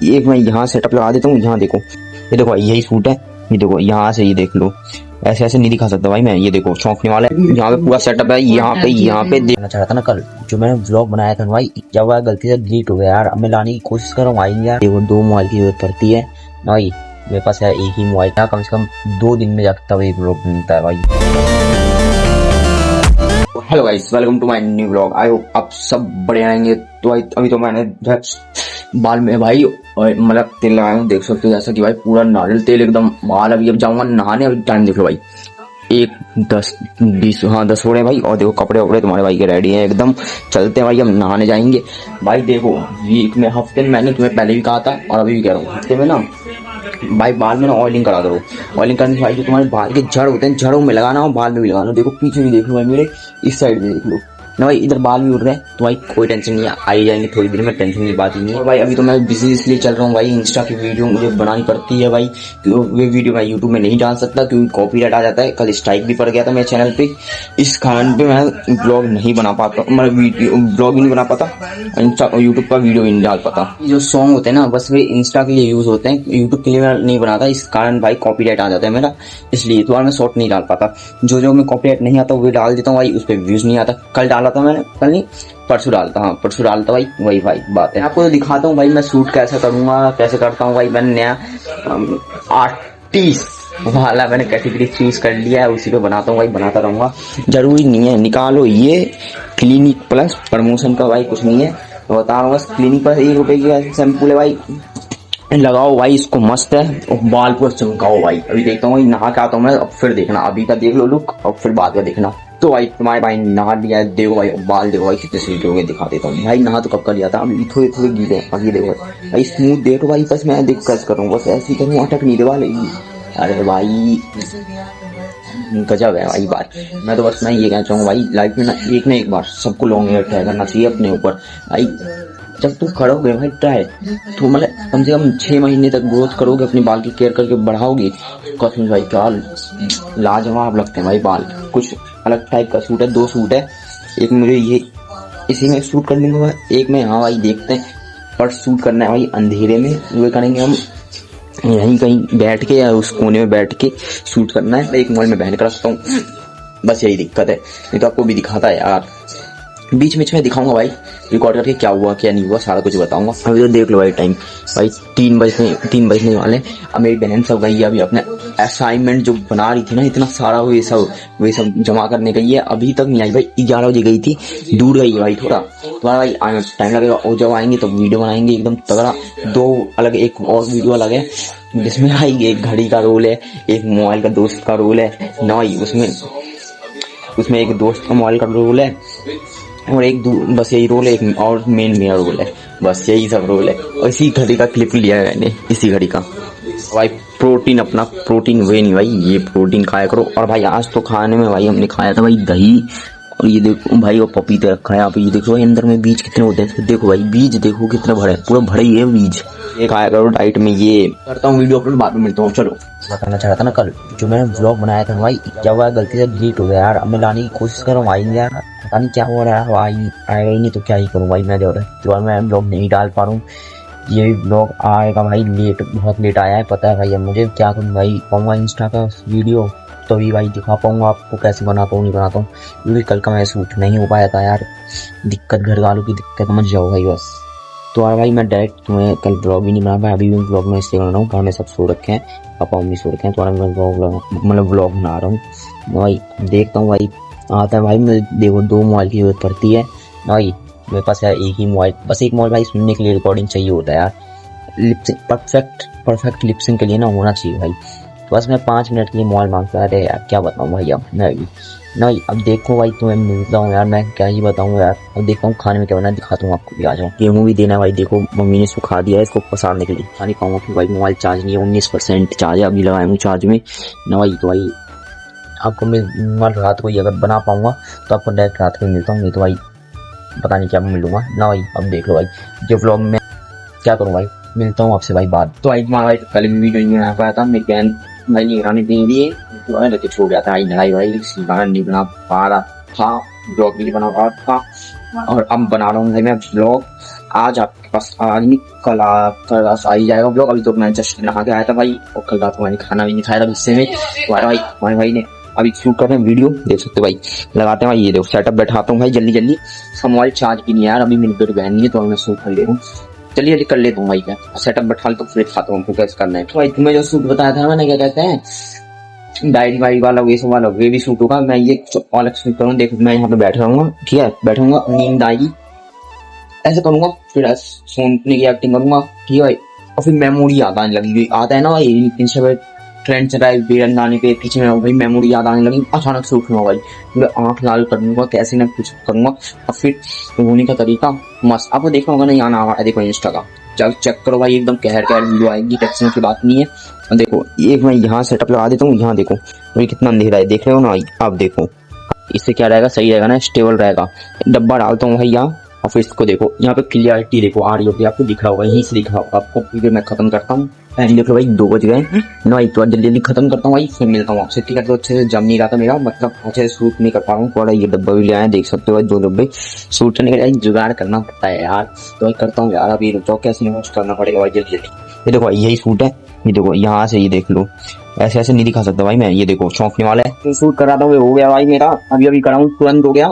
एक मैं यहाँ सेटअप लगा देता हूँ। यहाँ देखो, ये देखो भाई यही सूट है, ये देखो यहाँ से, ये देख लो। ऐसे ऐसे नहीं दिखा सकता भाई मैं, ये देखो चौंकने वाला है। यहाँ पे पूरा सेटअप है, यहाँ पे देखना चाह रहा था ना कल जो मैंने व्लॉग बनाया था भाई, जब वह गलती से डिलीट हो गया यार। अब मैं लाने की कोशिश कर रहा हूँ भाई यार, देखो 2 मोबाइल की जरूरत पड़ती है भाई। मेरे पास यार एक ही मोबाइल था, कम से कम 2 दिन में जाकर तब एक व्लॉग बनता है भाई। Hello guys, welcome to my new vlog. I hope आप सब बढ़िया रहेंगे। तो अभी तो मैंने बाल में भाई मतलब तेल लगाया हूँ, देख सकते हो जैसा कि भाई पूरा नारियल तेल एकदम बाल। अभी अब जाऊंगा नहाने, अभी टाइम देख लो भाई 1:10 हाँ 10 हो रहे हैं भाई। और देखो कपड़े वपड़े तुम्हारे भाई के रेडी हैं एकदम, चलते हैं भाई, हम नहाने जाएंगे भाई। देखो वीक में, हफ्ते में, मैंने तुम्हें पहले भी कहा था और अभी भी कह रहा हूँ, हफ्ते में ना भाई बाल में ना ऑयलिंग करा दो। ऑयलिंग करने से भाई जो तुम्हारे बाल के जड़ होते हैं, जड़ों में लगाना और बाल में भी लगाना। देखो पीछे भी देख लो भाई, मेरे इस साइड भी देख लो ना भाई, इधर बाल भी उड़ रहे हैं। तो भाई कोई टेंशन नहीं है, आ ही जाएंगे थोड़ी देर में, टेंशन की बात ही नहीं है। और भाई अभी तो मैं बिजी इसलिए चल रहा हूँ भाई, इंस्टा की वीडियो मुझे बनानी पड़ती है भाई, क्योंकि वे वीडियो मैं यूट्यूब में नहीं डाल सकता क्योंकि कॉपीराइट आ जाता है। कल स्ट्राइक भी पड़ गया था मेरे चैनल पे, इस कारण पे मैं ब्लॉग नहीं बना पाता, मतलब वीडियो ब्लॉग ही नहीं बना पाता, इंस्टा यूट्यूब पर वीडियो भी नहीं डाल पाता। जो सॉन्ग होते हैं ना बस वे इंस्टा के लिए यूज होते हैं, यूट्यूब के लिए मैं नहीं बनाता, इस कारण भाई कॉपीराइट आ जाता है मेरा, इसलिए तो मैं शॉर्ट नहीं डाल पाता। जो मैं कॉपीराइट नहीं आता वो डाल देता हूँ भाई, उस पर व्यूज नहीं आता। कल डाला था मैंने, कल नहीं परसों डालता, हाँ परसों डालता भाई, वही भाई बात है। आपको तो दिखाता हूँ भाई मैं शूट कैसे करूंगा, कैसे करता हूँ भाई। मैंने नया आर्टिस्ट वाला मैंने कैटेगरी चूज कर लिया है, उसी पे बनाता हूँ भाई, बनाता रहूंगा। जरूरी नहीं है निकालो ये क्लिनिक प्लस प्रमोशन का भाई, कुछ नहीं है तो बता रहा हूँ। बस क्लिनिक प्लस 1 रुपए की शैम्पूल है भाई, लगाओ भाई इसको, मस्त है और बाल को चमकाओ भाई। अभी देखता हूँ नहा के आता हूँ मैं, अब फिर देखना, अभी का देख लो लुक और फिर बाद का देखना। तो भाई तुम्हारे भाई नहा लिया है, देखो भाई बाल देखो भाई कितने स्वीट हो गए, दिखा देता हूँ भाई। नहा तो कब कर लिया था, अभी थोड़े थोड़े गीले हैं। अब ये देखो भाई स्मूथ देखो भाई, बस मैं देख कस करूँ, बस ऐसे ही करूँ, अटक नहीं दे वाले। अरे भाई गजब है भाई बात। मैं तो बस मैं ये कहना चाहूँगा भाई, लाइफ में ना एक बार सबको लॉन्ग हेयर ट्राई करना चाहिए अपने ऊपर भाई। जब तुम करोगे भाई ट्राई, तो मतलब कम से कम 6 महीने तक ग्रोथ करोगे, अपने बाल की केयर करके बढ़ाओगे, कसम भाई क्या लाजवाब लगते हैं भाई बाल। कुछ अलग टाइप का सूट है, 2 सूट है, एक मुझे ये इसी में सूट कर लूंगा, एक में हाँ भाई देखते हैं, पर सूट करना है भाई अंधेरे में, वो करेंगे हम यहीं कहीं बैठ के या उस कोने में बैठ के शूट करना है। एक मोबाइल में बहन कर रखता हूँ, बस यही दिक्कत है। नहीं तो आपको भी दिखाता है यार, बीच में मैं दिखाऊंगा भाई रिकॉर्ड करके क्या हुआ क्या नहीं हुआ, सारा कुछ बताऊंगा। अभी तो देख लो भाई टाइम भाई 3 बजने वाले। अब मेरी बहन सब गई है अभी अपने असाइनमेंट जो बना रही थी ना इतना सारा, वे सब जमा करने गई है, अभी तक नहीं आई भाई। 11 बजे गई थी, दूर गई है भाई थोड़ा, तुम्हारा भाई टाइम लगेगा। और जब आएंगे तो वीडियो बनाएंगे एकदम तगड़ा, 2 अलग, एक और वीडियो अलग है जिसमें भाई एक घड़ी का रोल है, एक मोबाइल का दोस्त का रोल है ना भाई, उसमें एक दोस्त का मोबाइल का रोल है और एक बस यही रोल है, एक और मेन मेरा रोल है, बस यही सब रोल है। और इसी घड़ी का क्लिप लिया है मैंने, इसी घड़ी का भाई। प्रोटीन, अपना प्रोटीन वे नहीं भाई, ये प्रोटीन खाया करो। और भाई आज तो खाने में भाई हमने खाया था भाई दही, और ये देखो भाई वो पपीता रखा है यहाँ पे, ये देखो भाई अंदर में बीज कितने होते हैं, देखो भाई बीज देखो कितने भरे, पूरा भरे ही है बीज। ये खाया करो डाइट में। ये करता हूँ वीडियो अपलोड, बाद में मिलता हूँ। चलो बताना चाह रहा था ना कल जो मैंने व्लॉग बनाया था भाई, जब वह गलती से डिलीट हो गया यार। अब मैं लाने की कोशिश कर रहा हूँ, आई यार पता नहीं क्या हो रहा है, आएगा ही नहीं तो क्या ही करूँ भाई। मैं जो मैं ब्लॉग नहीं डाल पा रहा हूँ, ये ब्लॉग आएगा भाई लेट, बहुत लेट आया है पता है भाई। अब मुझे क्या करूँ भाई, पाऊंगा इंस्टा का वीडियो तभी भाई दिखा पाऊंगा आपको कैसे बनाता हूँ, नहीं बनाता हूँ, क्योंकि कल का मैं शूट नहीं हो पाया था यार, दिक्कत घर वालों की दिक्कत, समझ जाओ भाई बस। तो यार भाई मैं डायरेक्ट तुम्हें कल ब्लॉग भी नहीं बना पाया, अभी भी ब्लॉग में इसलिए बना रहा हूँ, घर में सब सो रखे हैं, पापा मम्मी सो रखे हैं, तो मैं ब्लॉग बना रहा हूँ भाई। देखता हूँ भाई आता है भाई। मैं देखो 2 मोबाइल की जरूरत पड़ती है भाई, मेरे पास यार एक ही मोबाइल, बस एक मोबाइल भाई सुनने के लिए, रिकॉर्डिंग चाहिए होता है यार, लिपसिंग परफेक्ट लिपसिंग के लिए ना होना चाहिए भाई। तो बस मैं 5 मिनट के लिए मोबाइल मांगता है यार, क्या बताऊँ भाई। अब नहीं अब देखो भाई तुम्हें मिलता हूँ यार, मैं क्या ही बताऊँ यार। अब देखता हूँ खाने में क्या बना, दिखाता हूँ आपको भी, आ जाओ। गेहूँ भी देना है भाई, देखो मम्मी ने सुखा दिया है इसको पसारने के लिए, खा नहीं पाऊंगा क्योंकि भाई मोबाइल चार्ज नहीं है, 19% चार्ज है, अभी लगाया हूँ चार्ज में ना भाई। तो भाई आपको मैं रात को ही अगर बना पाऊंगा तो आपको डायरेक्ट रात को मिलता हूँ, नहीं तो भाई पता नहीं क्या मिलूंगा ना भाई। अब देख लो भाई जो व्लॉग में क्या करूँ भाई, मिलता हूँ आपसे भाई बाद। तो भाई कल भी वीडियो नहीं बना पाया था, मेरी बहन भाई निगरानी दे दिए, हो गया था लड़ाई भाई, नहीं बना पा रहा था, ब्लॉग भी नहीं बना पा रहा था। और अब बना रहा हूँ भाई मैं ब्लॉग, आज आपके पास आज नहीं कल कल आ ही जाएगा ब्लॉग। अभी तो मैं जस्ट नहा के आया था भाई, और कल रात को मैंने खाना भी नहीं खाया था गुस्से में। हमारे भाई ने अभी शूट कर रहे हैं वीडियो, देख सकते हो भाई। लगाते हैं भाई, ये देखो सेटअप बैठाता हूँ भाई जल्दी जल्दी। मोबाइल चार्ज भी नहीं है यार, अभी मेरी बेटी बहन नहीं है तो मैं शूट कर ले रहा हूँ। चलिए जल्दी कर लेता हूँ भाई, क्या सेटअप बैठा तो फिर खाता हूँ कैसे करना है। तो भाई तुम्हें जो सूट बताया था मैंने, क्या कहते हैं डायरी वायरी वाला, ये सब वाला, वे भी सूट होगा। मैं ये अलग सूट करूँ। देखो मैं यहाँ पे बैठ रहूंगा, ठीक है, बैठूंगा, नींद आएगी ऐसे करूंगा, फिर सोने की एक्टिंग करूंगा, ठीक है भाई। और फिर मेमोरी याद आने लगी, आता है ना भाई इंस्टा ट्रेंड चल रहा है बेरन गाने के पीछे में, भाई मेमोरी याद आने लगी, अचानक से उठूंगा भाई, मैं आंख लाल करूंगा, कैसे ना कुछ करूंगा। और फिर होने का तरीका मस्त आपको देखना होगा ना, यहाँ ना देखो इंस्टा का चेक करो भाई, एकदम कहर कहर वीडियो आएगी, टेंशन की बात नहीं है। देखो एक मैं यहाँ सेटअप लगा देता हूँ, यहाँ देखो भाई कितना अंधेरा है, देख रहे हो ना आप देखो, इससे क्या रहेगा, सही रहेगा ना, स्टेबल रहेगा। डब्बा डालता हूँ भाई यहाँ, और फिर इसको देखो यहाँ पे क्लियरिटी देखो आ रही होगी, आपको दिख रहा होगा, यहीं से दिख रहा होगा आपको। फिर मैं खत्म करता हूँ, देख लो भाई 2 बज गए ना भाई, तो जल्दी जल्दी खत्म करता हूँ भाई, फिर मिलता हूँ आपसे, ठीक है। तो अच्छे से जम नहीं रहा था मेरा, मतलब अच्छे से शूट नहीं कर पा रहा हूँ थोड़ा। ये डब्बा भी ले आए, देख सकते हो भाई 2 डब्बे शूट करने के लिए जुगाड़ करना पड़ता है यार, तो भाई करता हूँ यार। अभी रुक कैसे करना पड़ेगा भाई जल्दी जल्दी। ये देखो भाई यही सूट है, ये देखो यहाँ से, ये देख लो, ऐसे ऐसे नहीं दिखा सकता भाई मैं, ये देखो चौंकने वाला है। तो शूट कर रहा था वो हो गया भाई मेरा, अभी अभी कराऊं तुरंत हो गया।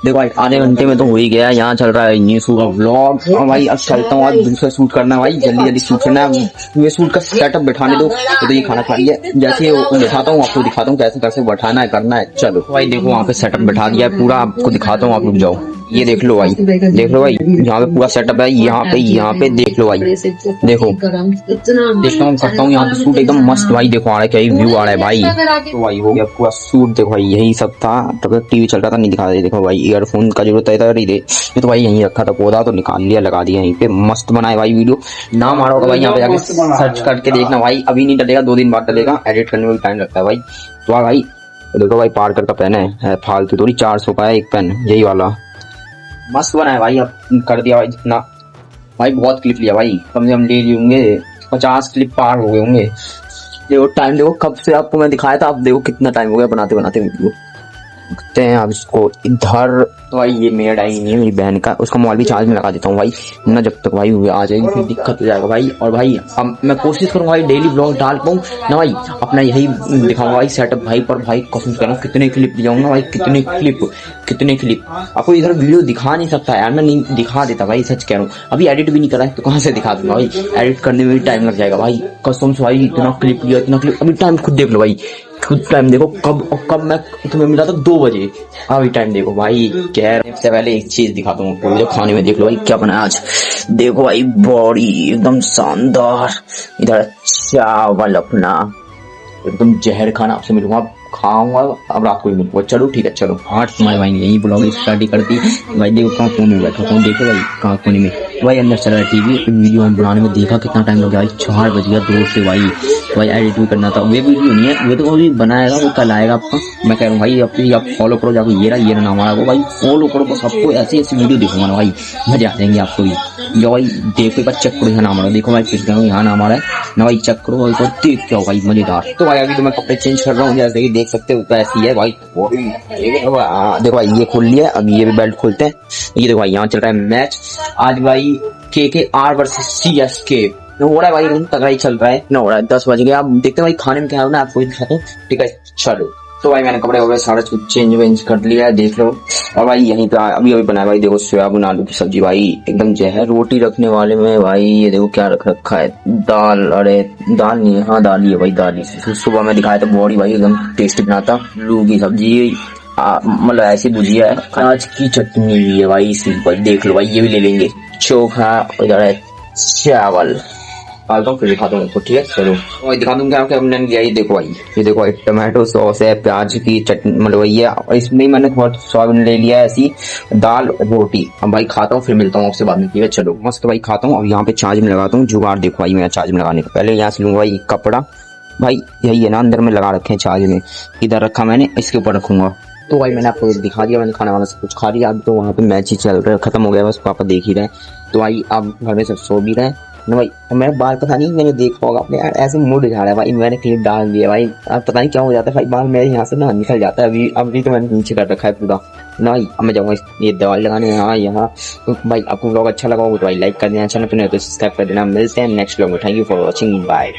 देखो भाई आधे घंटे में तो हो ही गया। यहाँ चल रहा है न्यू शूट का व्लॉग, और भाई अब चलता हूँ, आज दूसरा शूट करना है भाई, जल्दी जल्दी शूट करना है। ये शूट का सेटअप बैठाने दो, तो ये खाना खा लिया, जैसे दिखाता हूँ आपको, दिखाता हूँ कैसे कैसे बैठाना है करना है। चलो भाई देखो वहाँ पे सेटअप बैठा दिया है पूरा, आपको दिखाता हूँ, आप रुक जाओ। ये देख लो भाई, देख लो भाई यहाँ पे पूरा सेटअप है, यहाँ पे देख लो भाई, देखो देखता हूँ करता हूँ यहाँ पे शूट एकदम मस्त भाई। देखो आ रहा है क्या व्यू आ रहा है भाई, तो भाई हो गया पूरा शूट। देखो भाई यही सब था, तब तक टीवी चल रहा था नहीं दिखा रहे। देखो भाई ईयरफोन का जरूरत है, ये तो भाई यहीं रखा था पौधा, तो निकाल लिया लगा दिया यहीं पे, मस्त बनाए भाई वीडियो। नाम आ रहा होगा भाई, यहाँ पे जाके सर्च करके देखना भाई, अभी नहीं डलेगा, 2 दिन बाद डलेगा, एडिट करने में भी टाइम लगता है भाई। तो भाई देखो भाई पार्कर का पेन है फालतू थोड़ी, 400 का है एक पेन, यही वाला मस्त बना है भाई। अब कर दिया भाई जितना भाई, बहुत क्लिप लिया भाई, कम से कम ले लिए होंगे 50 क्लिप पार हो गए होंगे। देखो टाइम देखो कब से आपको मैं दिखाया था, अब देखो कितना टाइम हो गया बनाते बनाते वीडियो। देखते हैं अब इसको इधर। तो भाई ये मेड आई नहीं है मेरी बहन का, उसका मोबाइल भी चार्ज में लगा देता हूँ भाई, ना जब तक भाई आ जाएगी फिर दिक्कत हो जाएगा भाई। और भाई अब मैं कोशिश करूंगा भाई डेली ब्लॉग डाल पाऊँ ना भाई, अपना यही दिखाऊंगा भाई सेटअप भाई। पर भाई कोशिश कर रहा हूँ कितने क्लिप जाऊंगा भाई, कितने क्लिप आपको इधर वीडियो दिखा नहीं सकता यार, मैं नहीं दिखा देता भाई, सच कह रहा हूँ। अभी एडिट भी नहीं करा है तो कहाँ से दिखा दूंगा भाई, एडिट करने में भी टाइम लग जाएगा भाई, कसम से भाई। इतना क्लिप लिया, इतना क्लिप, अभी टाइम खुद देख लो भाई, खुद टाइम देखो कब मैं तुम्हें मिला था 2 बजे, अभी टाइम देखो भाई। कह से पहले एक चीज दिखाता हूँ आपको, खाने में देख लो भाई क्या बनाया आज। देखो भाई बॉडी एकदम शानदार, इधर चावल अपना एकदम जहर खाना, आपसे मिलूंगा खाऊंगा, अब रात को ही मिलूंगा। चलो ठीक है, चलो 8 तुम्हारे भाई ने यही ब्लॉग स्टार्ट कर दी भाई। देखो कहाँ कोने में बैठा हूँ, देखो भाई कहाँ कोने में भाई, अंदर चल रहा है टीवी। वीडियो बनाने में देखा कितना टाइम लग गया भाई, 4 बज गया दूर से भाई एडिट भी करना था। वे वीडियो नहीं है, वो तो अभी बनाएगा, वो कल आएगा आपका। मैं कह रहा हूँ भाई आप फॉलो करो जाकर, ये रहा नाम आ रहा भाई, फॉलो करो सबको, ऐसी ऐसी वीडियो दिखूंगा ना भाई, मजे आ जाएंगे आपको भी। जो भाई देखो एक बार चेक करो, यहाँ नाम आ रहा है, देखो भाई फिर यहाँ नाम आ रहा है ना भाई, चेक करो भाई, देख क्या हो भाई मजेदार। तो भाई अभी तो मैं कपड़े चेंज कर रहा हूँ, जैसे कि देख सकते हो ऐसी है भाई। देखो भाई ये खोल लिया, अब ये भी बेल्ट खोलते हैं। ये देखो भाई यहाँ चल रहा है मैच आज भाई, KKR वर्सेस CSK हो रहा है भाई, एकदम तगड़ा ही चल रहा है ना, हो रहा है। 10 बज गए, आप देखते हैं भाई खाने में क्या हो ना, आपको दिखाते हैं, ठीक है चलो। तो भाई मैंने कपड़े वगैरह सारा कुछ चेंज कर लिया है, देख लो। और भाई यहीं पे अभी बनाया भाई, देखो सोयाबीन आलू की सब्जी भाई, एकदम जहर। रोटी रखने वाले में भाई ये देखो क्या रख रखा है, दाल, अरे दाल नहीं है, हाँ दाल ही है भाई, दाल ही। सुबह में दिखाया था बॉडी भाई एकदम टेस्टी बनाता। आलू की सब्जी मतलब ऐसी भुजिया है, आज की चटनी भी है भाई सिंपल, देख लो भाई ये भी ले लेंगे। चोखा, इधर है चावल, डालता हूँ फिर दिखाता हूँ आपको, ठीक है चलो। और दिखा दूँ क्या हमने लिया, ये देखो भाई, ये देखो भाई टमाटो सॉस है, प्याज की चटनी मतलब वही है, और इसमें मैंने थोड़ा सोयाबीन ले लिया है, ऐसी दाल रोटी। अब भाई खाता हूँ फिर मिलता हूँ आपसे बाद में, ठीक है चलो। मस्त भाई खाता हूँ। अब यहाँ पे चार्ज में लगाता हूँ जुगाड़, देखो भाई मैं चार्ज में लगाने के पहले यहाँ से लूंगा भाई कपड़ा, भाई यही है ना अंदर में लगा रखे हैं चार्ज में, इधर रखा मैंने, इसके ऊपर रखूंगा। तो भाई मैंने आपको दिखा दिया, मैंने खाना वाला सब कुछ खा लिया। अब तो वहाँ पे मैच ही चल रहा है, खत्म हो गया बस, पापा देख ही रहे। तो भाई अब घर में सब सो भी रहे ना भाई। मेरा बाल पता नहीं, मैंने देखा होगा अपने यार, ऐसे मुड़ जा रहा है भाई, मैंने क्लिप डाल दिया भाई। अब पता नहीं क्या हो जाता है भाई, बाल मेरे यहाँ से ना निकल जाता है। अभी तो मैंने नीचे कर रखा है पूरा। ना भाई अब मैं जाऊँगा ये दवाई लगाने यहाँ। तो भाई आपको ब्लॉग अच्छा लगा हो तो भाई लाइक कर देना, चैनल पर नहीं हो तो सब्सक्राइब कर देना। मिलते हैं नेक्स्ट ब्लॉग में। Thank you for watching, bye.